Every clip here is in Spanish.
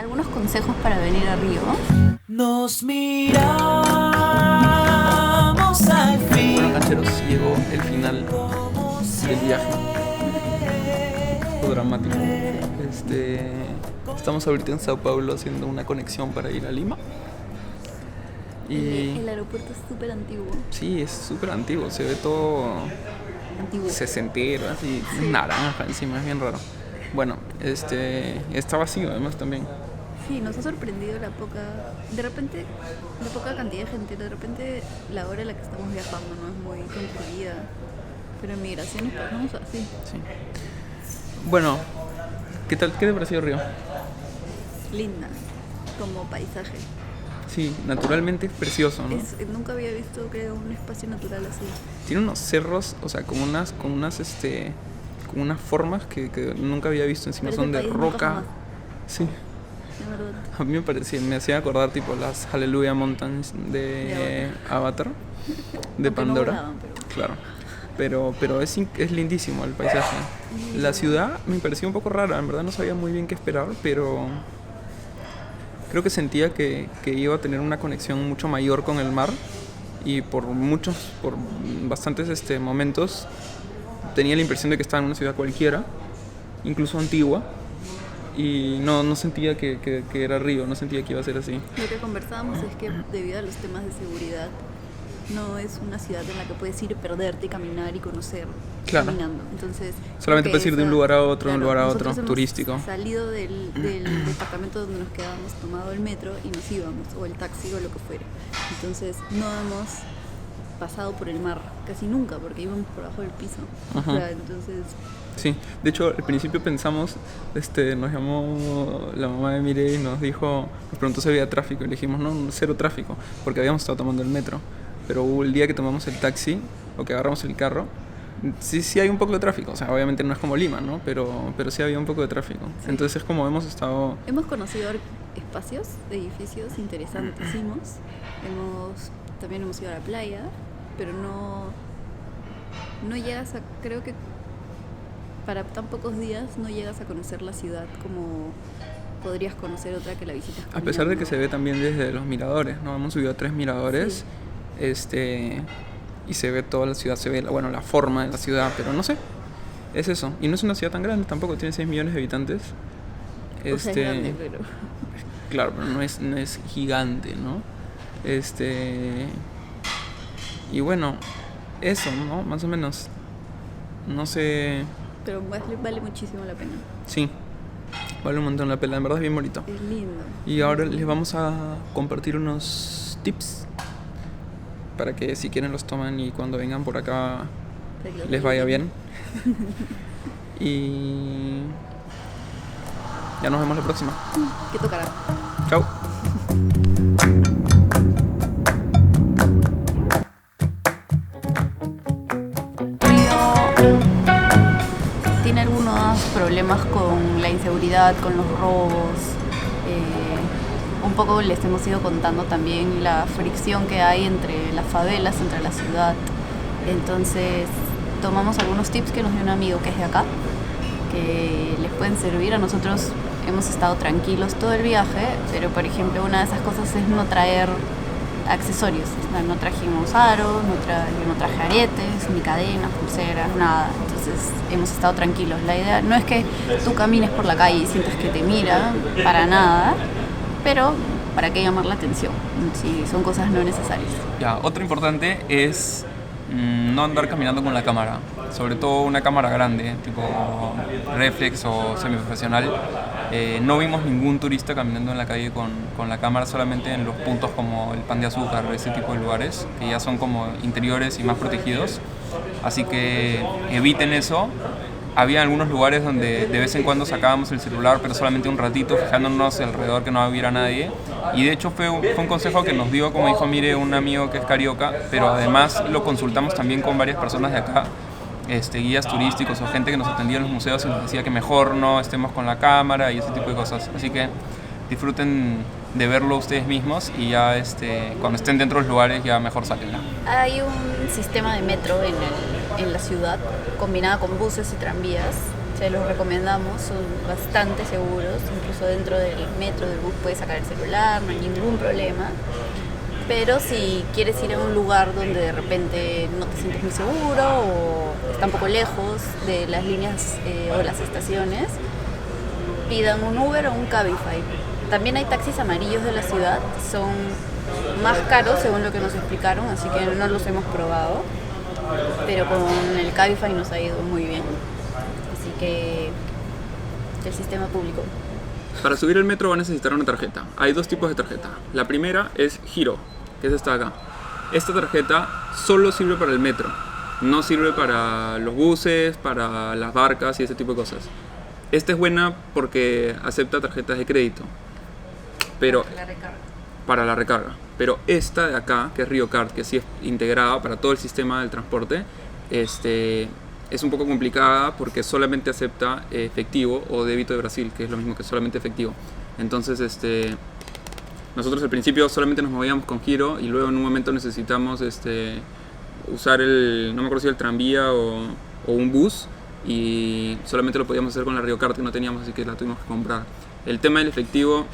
Algunos consejos para venir a Río. Nos miramos al fin. Bueno, cancheros, llegó el final del viaje. Fue dramático. Estamos ahorita en Sao Paulo haciendo una conexión para ir a Lima. Y El aeropuerto es súper antiguo. sí, es súper antiguo, se ve todo Antiguo. sesentero, así, naranja encima, es bien raro. Bueno, está vacío además también. Sí, nos ha sorprendido la poca cantidad de gente. De repente la hora en la que estamos viajando no es muy concurrida. Pero en migraciones pasamos así. Sí. Bueno, ¿qué tal? ¿Qué te pareció Río? Linda, como paisaje. Sí, naturalmente es precioso, ¿no? Nunca había visto, creo, un espacio natural así. Tiene unos cerros, o sea, como unas formas que nunca había visto encima, Parece son de país nunca roca. jamás. Sí, De verdad. a mí me hacía acordar tipo las Hallelujah Mountains de Avatar, de Aunque no Pandora. volaban, pero- Claro. Pero es lindísimo el paisaje. La ciudad me pareció un poco rara, en verdad no sabía muy bien qué esperar, pero creo que sentía que iba a tener una conexión mucho mayor con el mar y por bastantes momentos tenía la impresión de que estaba en una ciudad cualquiera, incluso antigua, y no sentía que era Río, no sentía que iba a ser así. Lo que conversábamos es que debido a los temas de seguridad, no es una ciudad en la que puedes ir, perderte, caminar y conocer Claro. caminando. Entonces, Solamente creo que puedes ir de un lugar a otro, de un lugar a nosotros otro, hemos turístico. salido del departamento donde nos quedábamos, tomado el metro y nos íbamos, o el taxi o lo que fuera. Entonces, no hemos pasado por el mar casi nunca, porque íbamos por abajo del piso. Ajá. O sea, entonces, Sí, de hecho al principio pensamos, nos llamó la mamá de Mire y nos preguntó si había tráfico y le dijimos no, cero tráfico, porque habíamos estado tomando el metro, pero hubo el día que tomamos el taxi o que agarramos el carro, sí hay un poco de tráfico, o sea, obviamente no es como Lima, ¿no? Pero sí había un poco de tráfico, entonces es como hemos estado... hemos conocido espacios, edificios interesantísimos. También hemos ido a la playa, pero no llegas a, creo que para tan pocos días no llegas a conocer la ciudad como podrías conocer otra que la visitas A pesar de que caminando. se ve también desde los miradores, ¿no? Hemos subido a 3 miradores, y se ve toda la ciudad, se ve la forma de la ciudad, pero no sé, es eso. Y no es una ciudad tan grande tampoco, tiene 6 millones de habitantes. O sea, es grande, pero Claro, pero no es gigante, ¿no? Y bueno, eso, ¿no? Más o menos. No sé. pero vale muchísimo la pena. Sí, vale un montón la pena, en verdad es bien bonito. Es lindo. Y ahora les vamos a compartir unos tips para que si quieren los tomen y cuando vengan por acá Para que lo les vaya reviven. bien. Y ya nos vemos la próxima. ¿Qué tocará? Chao. Río tiene algunos problemas con la inseguridad, con los robos. Un poco les hemos ido contando también la fricción que hay entre las favelas, entre la ciudad. Entonces tomamos algunos tips que nos dio un amigo que es de acá, que les pueden servir. A nosotros hemos estado tranquilos todo el viaje, pero por ejemplo una de esas cosas es no traer accesorios. O sea, no trajimos aros, yo no traje aretes, ni cadenas, pulseras, nada. Entonces hemos estado tranquilos. La idea no es que tú camines por la calle y sientas que te miran, para nada, pero ¿para qué llamar la atención? Si son cosas no necesarias. Ya, otro importante es no andar caminando con la cámara, sobre todo una cámara grande, tipo reflex o semiprofesional. No vimos ningún turista caminando en la calle con la cámara, solamente en los puntos como el Pan de Azúcar, ese tipo de lugares, que ya son como interiores y más protegidos. Así que eviten eso. Había algunos lugares donde de vez en cuando sacábamos el celular, pero solamente un ratito, fijándonos alrededor que no hubiera nadie. Y de hecho fue un consejo que nos dio, como dijo Mire, un amigo que es carioca, pero además lo consultamos también con varias personas de acá, guías turísticos o gente que nos atendía en los museos y nos decía que mejor no estemos con la cámara y ese tipo de cosas. Así que disfruten de verlo ustedes mismos y ya cuando estén dentro de los lugares ya mejor sáquenla. Hay un sistema de metro en la ciudad, combinado con buses y tranvías, Se los recomendamos, son bastante seguros, incluso dentro del metro, del bus puedes sacar el celular, no hay ningún problema. Pero si quieres ir a un lugar donde de repente no te sientes muy seguro o está un poco lejos de las líneas o las estaciones, pidan un Uber o un Cabify. También hay taxis amarillos de la ciudad, son más caros según lo que nos explicaron, así que no los hemos probado, pero con el Cabify nos ha ido muy bien. Así que el sistema público. Para subir el metro va a necesitar una tarjeta. Hay dos tipos de tarjeta. La primera es Giro, que es esta de acá. Esta tarjeta solo sirve para el metro. No sirve para los buses, para las barcas y ese tipo de cosas. Esta es buena porque acepta tarjetas de crédito. Pero para la recarga. Pero esta de acá, que es RioCard, que sí es integrada para todo el sistema del transporte, es un poco complicada porque solamente acepta efectivo o débito de Brasil, que es lo mismo que solamente efectivo. Entonces, nosotros al principio solamente nos movíamos con Giro y luego en un momento necesitamos usar no me acuerdo si el tranvía o un bus, y solamente lo podíamos hacer con la RioCard que no teníamos, así que la tuvimos que comprar. El tema del efectivo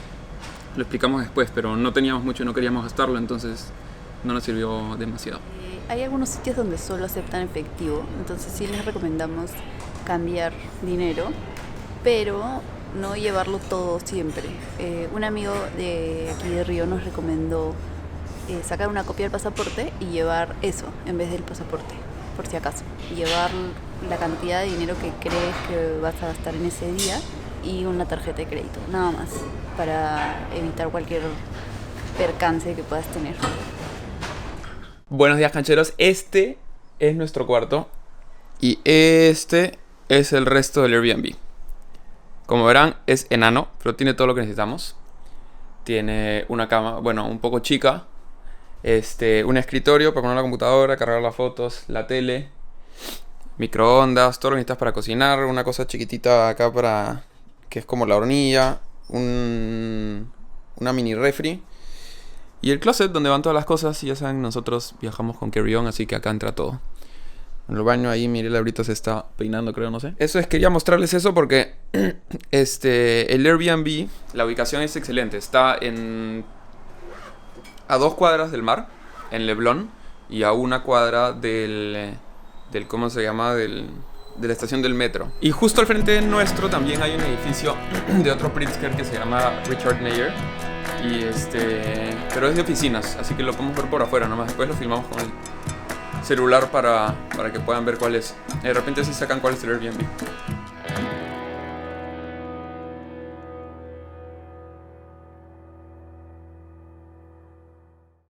lo explicamos después, pero no teníamos mucho y no queríamos gastarlo, entonces no nos sirvió demasiado. Hay algunos sitios donde solo aceptan efectivo, entonces sí les recomendamos cambiar dinero, pero no llevarlo todo siempre. Un amigo de aquí de Río nos recomendó sacar una copia del pasaporte y llevar eso en vez del pasaporte, por si acaso. Llevar la cantidad de dinero que crees que vas a gastar en ese día y una tarjeta de crédito, nada más, para evitar cualquier percance que puedas tener. Buenos días, cancheros. Este es nuestro cuarto y este es el resto del Airbnb. Como verán, es enano, pero tiene todo lo que necesitamos. Tiene una cama, bueno, un poco chica, un escritorio para poner la computadora, cargar las fotos, la tele, microondas, todo lo que necesitas para cocinar, una cosa chiquitita acá para que es como la hornilla, una mini refri. Y el closet donde van todas las cosas. Y ya saben, nosotros viajamos con carry-on, así que acá entra todo. En el baño ahí, Mirela ahorita se está peinando, creo, no sé. Quería mostrarles eso porque el Airbnb, la ubicación es excelente. Está a 2 cuadras del mar, en Leblon, y a 1 cuadra del ¿cómo se llama? De la estación del metro. Y justo al frente nuestro también hay un edificio de otro Pritzker que se llama Richard Mayer. Pero es de oficinas, así que lo podemos ver por afuera nomás. Después lo filmamos con el celular para que puedan ver cuál es. De repente sí sacan cuál es el Airbnb.